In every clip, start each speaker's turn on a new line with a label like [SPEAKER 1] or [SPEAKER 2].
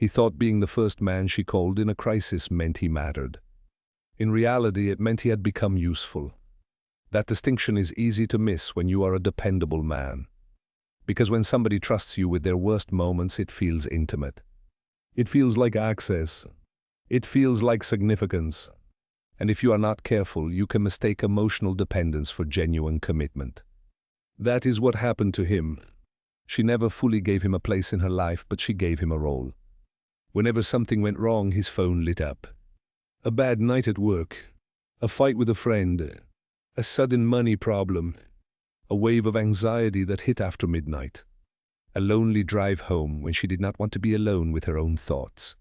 [SPEAKER 1] He thought being the first man she called in a crisis meant he mattered. In reality, it meant he had become useful. That distinction is easy to miss when you are a dependable man. Because when somebody trusts you with their worst moments, it feels intimate. It feels like access. It feels like significance. And if you are not careful, you can mistake emotional dependence for genuine commitment. That is what happened to him. She never fully gave him a place in her life, but she gave him a role. Whenever something went wrong, his phone lit up. A bad night at work, a fight with a friend, a sudden money problem, a wave of anxiety that hit after midnight, a lonely drive home when she did not want to be alone with her own thoughts.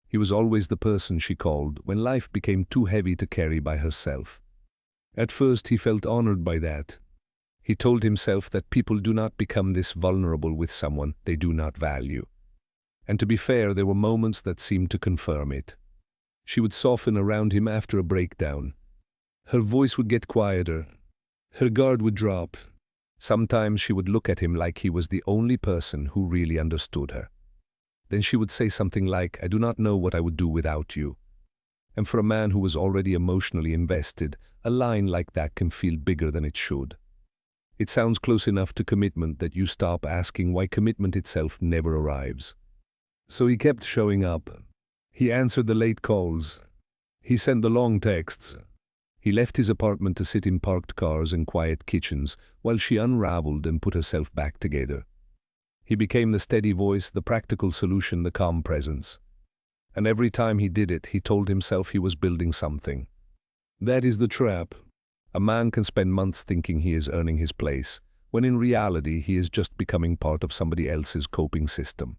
[SPEAKER 1] He was always the person she called when life became too heavy to carry by herself. At first he felt honored by that. He told himself that people do not become this vulnerable with someone they do not value. And to be fair, there were moments that seemed to confirm it. She would soften around him after a breakdown. Her voice would get quieter. Her guard would drop. Sometimes she would look at him like he was the only person who really understood her. Then she would say something like, "I do not know what I would do without you." And for a man who was already emotionally invested, a line like that can feel bigger than it should. It sounds close enough to commitment that you stop asking why commitment itself never arrives. So he kept showing up. He answered the late calls. He sent the long texts. He left his apartment to sit in parked cars and quiet kitchens while she unraveled and put herself back together. He became the steady voice, the practical solution, the calm presence. And every time he did it, he told himself he was building something. That is the trap. A man can spend months thinking he is earning his place, when in reality he is just becoming part of somebody else's coping system.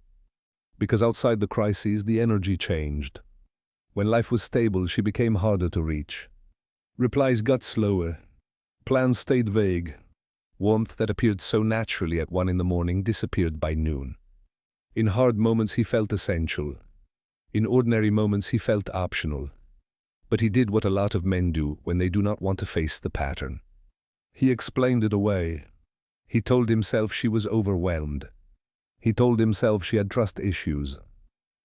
[SPEAKER 1] Because outside the crises, the energy changed. When life was stable, she became harder to reach. Replies got slower. Plans stayed vague. Warmth that appeared so naturally at 1 in the morning disappeared by noon. In hard moments he felt essential. In ordinary moments he felt optional. But he did what a lot of men do when they do not want to face the pattern. He explained it away. He told himself she was overwhelmed. He told himself she had trust issues.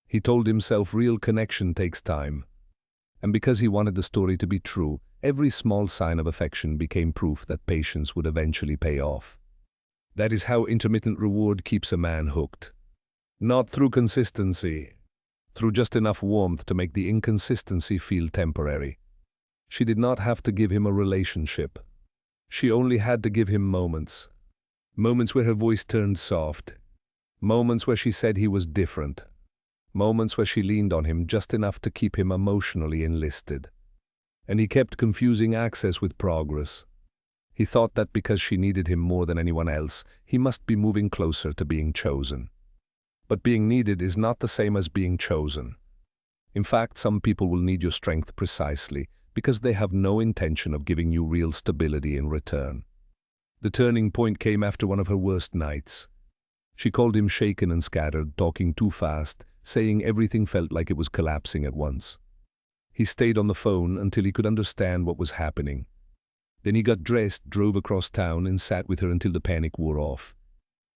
[SPEAKER 1] He told himself real connection takes time. And because he wanted the story to be true, every small sign of affection became proof that patience would eventually pay off. That is how intermittent reward keeps a man hooked. Not through consistency, through just enough warmth to make the inconsistency feel temporary. She did not have to give him a relationship. She only had to give him moments. Moments where her voice turned soft. Moments where she said he was different. Moments where she leaned on him just enough to keep him emotionally enlisted. And he kept confusing access with progress. He thought that because she needed him more than anyone else, he must be moving closer to being chosen. But being needed is not the same as being chosen. In fact, some people will need your strength precisely because they have no intention of giving you real stability in return. The turning point came after one of her worst nights. She called him shaken and scattered, talking too fast, saying everything felt like it was collapsing at once. He stayed on the phone until he could understand what was happening. Then he got dressed, drove across town, and sat with her until the panic wore off.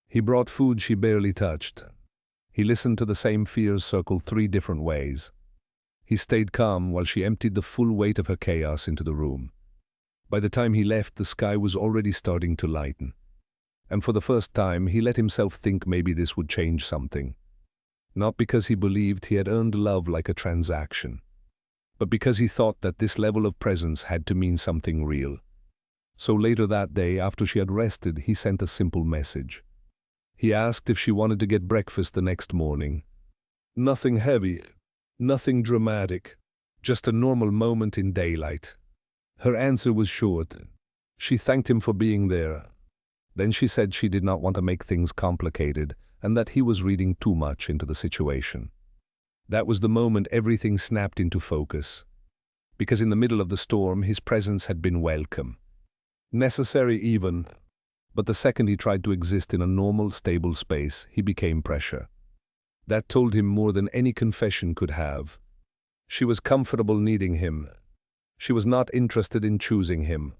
[SPEAKER 1] He brought food she barely touched. He listened to the same fears circle 3 different ways. He stayed calm while she emptied the full weight of her chaos into the room. By the time he left, the sky was already starting to lighten. And for the first time, he let himself think maybe this would change something. Not because he believed he had earned love like a transaction, but because he thought that this level of presence had to mean something real. So later that day, after she had rested, he sent a simple message. He asked if she wanted to get breakfast the next morning. Nothing heavy, nothing dramatic, just a normal moment in daylight. Her answer was short. She thanked him for being there. Then she said she did not want to make things complicated and that he was reading too much into the situation. That was the moment everything snapped into focus. Because in the middle of the storm, his presence had been welcome. Necessary even. But the second he tried to exist in a normal, stable space, he became pressure. That told him more than any confession could have. She was comfortable needing him. She was not interested in choosing him.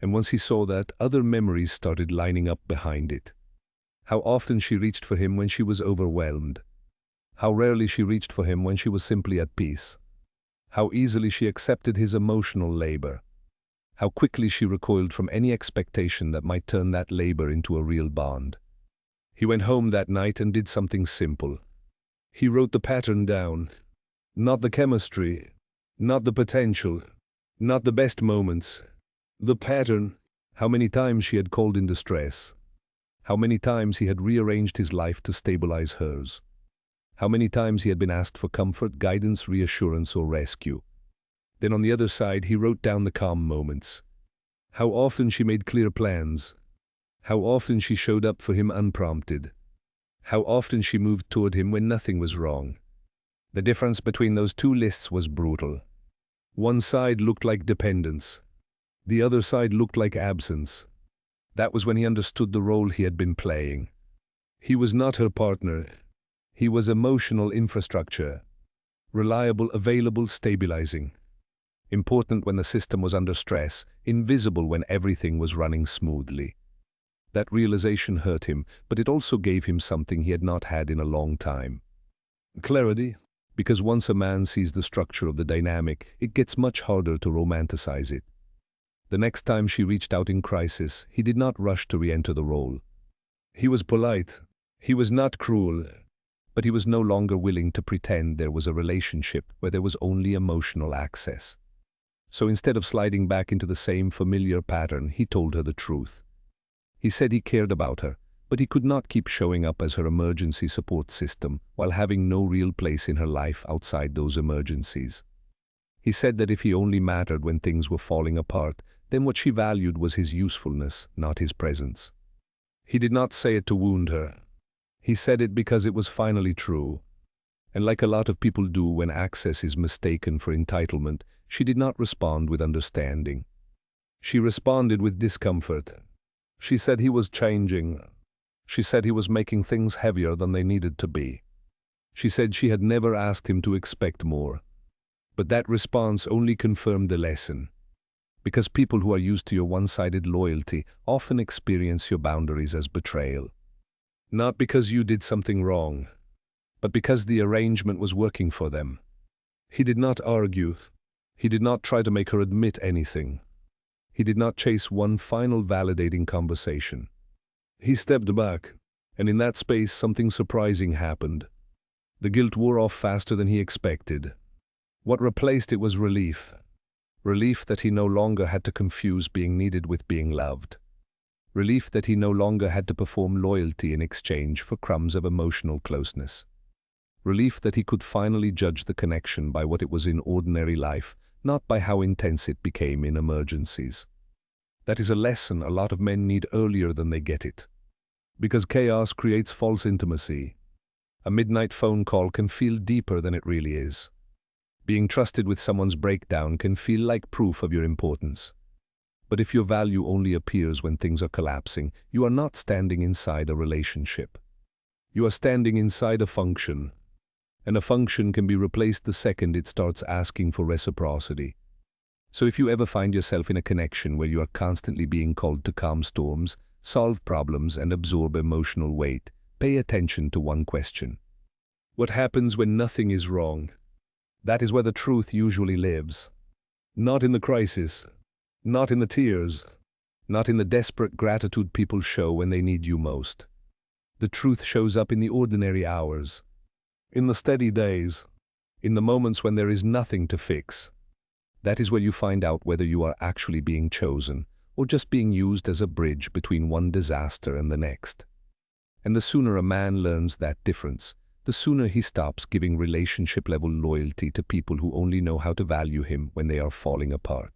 [SPEAKER 1] And once he saw that, other memories started lining up behind it. How often she reached for him when she was overwhelmed. How rarely she reached for him when she was simply at peace. How easily she accepted his emotional labor. How quickly she recoiled from any expectation that might turn that labor into a real bond. He went home that night and did something simple. He wrote the pattern down. Not the chemistry, not the potential, not the best moments. The pattern. How many times she had called in distress. How many times he had rearranged his life to stabilize hers. How many times he had been asked for comfort, guidance, reassurance, or rescue. Then on the other side, he wrote down the calm moments. How often she made clear plans. How often she showed up for him unprompted. How often she moved toward him when nothing was wrong. The difference between those two lists was brutal. One side looked like dependence. The other side looked like absence. That was when he understood the role he had been playing. He was not her partner. He was emotional infrastructure. Reliable, available, stabilizing. Important when the system was under stress, invisible when everything was running smoothly. That realization hurt him, but it also gave him something he had not had in a long time. Clarity. Because once a man sees the structure of the dynamic, it gets much harder to romanticize it. The next time she reached out in crisis, he did not rush to re-enter the role. He was polite. He was not cruel. But he was no longer willing to pretend there was a relationship where there was only emotional access. So instead of sliding back into the same familiar pattern, he told her the truth. He said he cared about her, but he could not keep showing up as her emergency support system while having no real place in her life outside those emergencies. He said that if he only mattered when things were falling apart, then what she valued was his usefulness, not his presence. He did not say it to wound her. He said it because it was finally true. And like a lot of people do when access is mistaken for entitlement, she did not respond with understanding. She responded with discomfort. She said he was changing. She said he was making things heavier than they needed to be. She said she had never asked him to expect more. But that response only confirmed the lesson. Because people who are used to your one-sided loyalty often experience your boundaries as betrayal. Not because you did something wrong, but because the arrangement was working for them. He did not argue. He did not try to make her admit anything. He did not chase one final validating conversation. He stepped back, and in that space something surprising happened. The guilt wore off faster than he expected. What replaced it was relief. Relief that he no longer had to confuse being needed with being loved. Relief that he no longer had to perform loyalty in exchange for crumbs of emotional closeness. Relief that he could finally judge the connection by what it was in ordinary life, not by how intense it became in emergencies. That is a lesson a lot of men need earlier than they get it. Because chaos creates false intimacy. A midnight phone call can feel deeper than it really is. Being trusted with someone's breakdown can feel like proof of your importance. But if your value only appears when things are collapsing, you are not standing inside a relationship. You are standing inside a function. And a function can be replaced the second it starts asking for reciprocity. So if you ever find yourself in a connection where you are constantly being called to calm storms, solve problems, and absorb emotional weight, pay attention to one question. What happens when nothing is wrong? That is where the truth usually lives. Not in the crisis. Not in the tears. Not in the desperate gratitude people show when they need you most. The truth shows up in the ordinary hours. In the steady days. In the moments when there is nothing to fix. That is where you find out whether you are actually being chosen, or just being used as a bridge between one disaster and the next. And the sooner a man learns that difference, the sooner he stops giving relationship-level loyalty to people who only know how to value him when they are falling apart.